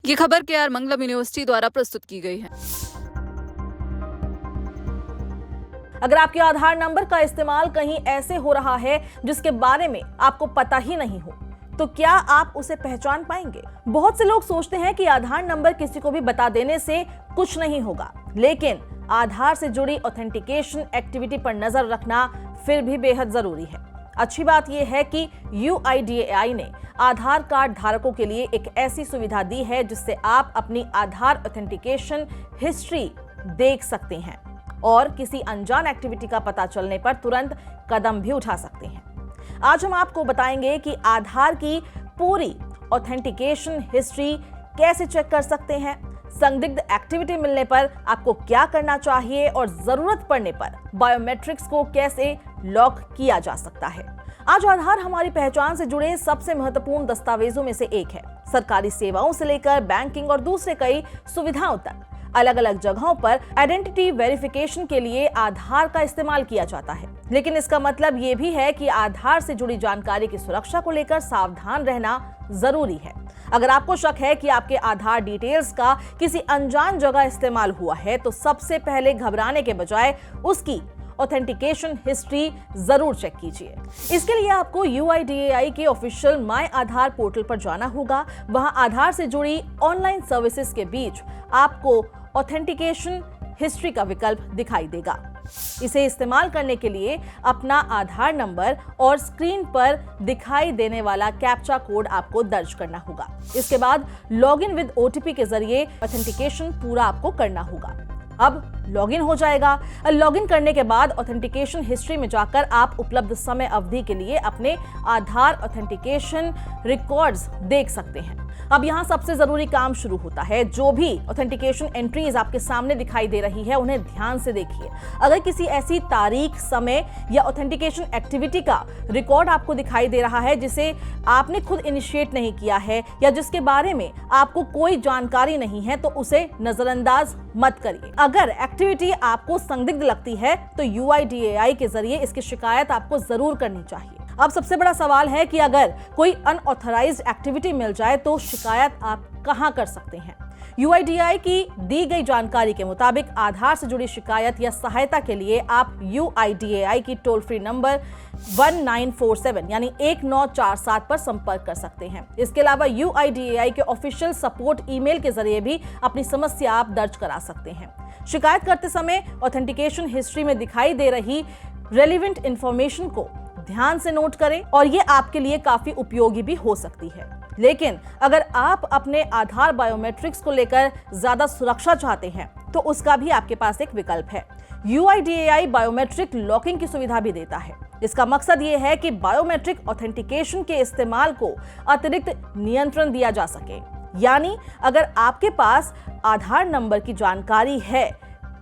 ये खबर केआर मंगलम यूनिवर्सिटी द्वारा प्रस्तुत की गई है। अगर आपके आधार नंबर का इस्तेमाल कहीं ऐसे हो रहा है जिसके बारे में आपको पता ही नहीं हो, तो क्या आप उसे पहचान पाएंगे? बहुत से लोग सोचते हैं कि आधार नंबर किसी को भी बता देने से कुछ नहीं होगा, लेकिन आधार से जुड़ी ऑथेंटिकेशन एक्टिविटी पर नजर रखना फिर भी बेहद जरूरी है। अच्छी बात यह है कि UIDAI ने आधार कार्ड धारकों के लिए एक ऐसी सुविधा दी है जिससे आप अपनी आधार ऑथेंटिकेशन हिस्ट्री देख सकते हैं और किसी अनजान एक्टिविटी का पता चलने पर तुरंत कदम भी उठा सकते हैं। आज हम आपको बताएंगे कि आधार की पूरी ऑथेंटिकेशन हिस्ट्री कैसे चेक कर सकते हैं, संदिग्ध एक्टिविटी मिलने पर आपको क्या करना चाहिए और जरूरत पड़ने पर बायोमेट्रिक्स को कैसे लॉक किया जा सकता है। आज आधार हमारी पहचान से जुड़े सबसे महत्वपूर्ण दस्तावेजों में से एक है। सरकारी सेवाओं से लेकर बैंकिंग और दूसरे कई सुविधाओं तक अलग अलग जगहों पर आइडेंटिटी वेरिफिकेशन के लिए आधार का इस्तेमाल किया जाता है, लेकिन इसका मतलब ये भी है कि आधार से जुड़ी जानकारी की सुरक्षा को लेकर सावधान रहना जरूरी है। अगर आपको शक है कि आपके आधार डिटेल्स का किसी अनजान जगह इस्तेमाल हुआ है, तो सबसे पहले घबराने के बजाय उसकी ऑथेंटिकेशन हिस्ट्री जरूर चेक कीजिए। इसके लिए आपको UIDAI के ऑफिशियल माय आधार पोर्टल पर जाना होगा। वहां आधार से जुड़ी ऑनलाइन सर्विसेज के बीच आपको ऑथेंटिकेशन हिस्ट्री का विकल्प दिखाई देगा। इसे इस्तेमाल करने के लिए अपना आधार नंबर और स्क्रीन पर दिखाई देने वाला कैप्चा कोड आपको दर्ज करना होगा। इसके बाद लॉगिन विद OTP के जरिए ऑथेंटिकेशन पूरा आपको करना होगा। अब लॉगिन हो जाएगा। लॉगिन करने के बाद ऑथेंटिकेशन हिस्ट्री में जाकर आप उपलब्ध समय अवधि के लिए अपने आधार ऑथेंटिकेशन रिकॉर्ड्स देख सकते हैं। अब यहाँ सबसे जरूरी काम शुरू होता है। जो भी ऑथेंटिकेशन एंट्रीज आपके सामने दिखाई दे रही है, उन्हें ध्यान से देखिए। अगर किसी ऐसी तारीख, समय या ऑथेंटिकेशन एक्टिविटी का रिकॉर्ड आपको दिखाई दे रहा है जिसे आपने खुद इनिशिएट नहीं किया है या जिसके बारे में आपको कोई जानकारी नहीं है, तो उसे नजरअंदाज मत करिए। अगर एक्टिविटी आपको संदिग्ध लगती है तो UIDAI के जरिए इसकी शिकायत आपको जरूर करनी चाहिए। अब सबसे बड़ा सवाल है कि अगर कोई अनऑथराइज्ड एक्टिविटी मिल जाए तो शिकायत आप कहां कर सकते हैं? UIDAI की दी गई जानकारी के मुताबिक आधार से जुड़ी शिकायत या सहायता के लिए आप UIDAI की टोल फ्री नंबर 1947 यानी 1947 पर संपर्क कर सकते हैं। इसके अलावा UIDAI के ऑफिशियल सपोर्ट ईमेल के जरिए भी अपनी समस्या आप दर्ज करा सकते हैं। शिकायत करते समय ऑथेंटिकेशन हिस्ट्री में दिखाई दे रही रेलिवेंट इंफॉर्मेशन को ध्यान से नोट करें और ये आपके लिए काफी उपयोगी भी हो सकती है। लेकिन अगर आप अपने आधार बायोमेट्रिक्स को लेकर ज्यादा सुरक्षा चाहते हैं तो उसका भी आपके पास एक विकल्प है। UIDAI बायोमेट्रिक लॉकिंग की सुविधा भी देता है। इसका मकसद ये है कि बायोमेट्रिक ऑथेंटिकेशन के इस्तेमाल को अतिरिक्त नियंत्रण दिया जा सके। यानी अगर आपके पास आधार नंबर की जानकारी है,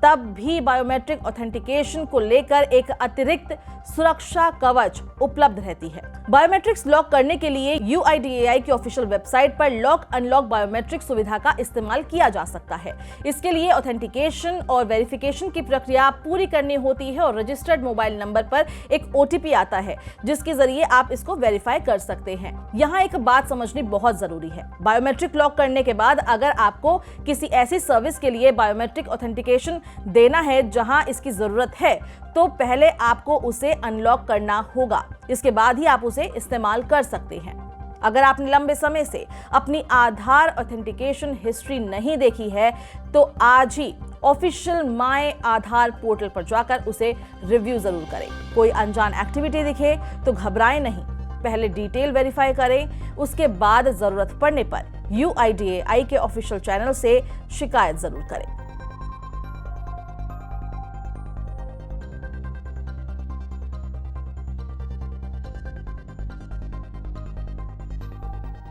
तब भी बायोमेट्रिक ऑथेंटिकेशन को लेकर एक अतिरिक्त सुरक्षा कवच उपलब्ध रहती है। बायोमेट्रिक्स लॉक करने के लिए UIDAI की ऑफिशियल वेबसाइट पर लॉक अनलॉक बायोमेट्रिक सुविधा का इस्तेमाल किया जा सकता है। इसके लिए ऑथेंटिकेशन और वेरिफिकेशन की प्रक्रिया पूरी करनी होती है और रजिस्टर्ड मोबाइल नंबर पर एक OTP आता है जिसके जरिए आप इसको वेरीफाई कर सकते हैं। यहाँ एक बात समझनी बहुत जरूरी है। बायोमेट्रिक लॉक करने के बाद अगर आपको किसी ऐसी सर्विस के लिए बायोमेट्रिक ऑथेंटिकेशन देना है जहां इसकी जरूरत है, तो पहले आपको उसे अनलॉक करना होगा। इसके बाद ही आप उसे इस्तेमाल कर सकते हैं। अगर आपने लंबे समय से अपनी आधार ऑथेंटिकेशन हिस्ट्री नहीं देखी है, तो आज ही ऑफिशियल माय आधार पोर्टल पर जाकर उसे रिव्यू जरूर करें। कोई अनजान एक्टिविटी दिखे तो घबराएं नहीं, पहले डिटेल वेरीफाई करें, उसके बाद जरूरत पड़ने पर UIDAI के ऑफिशियल चैनल से शिकायत जरूर करें।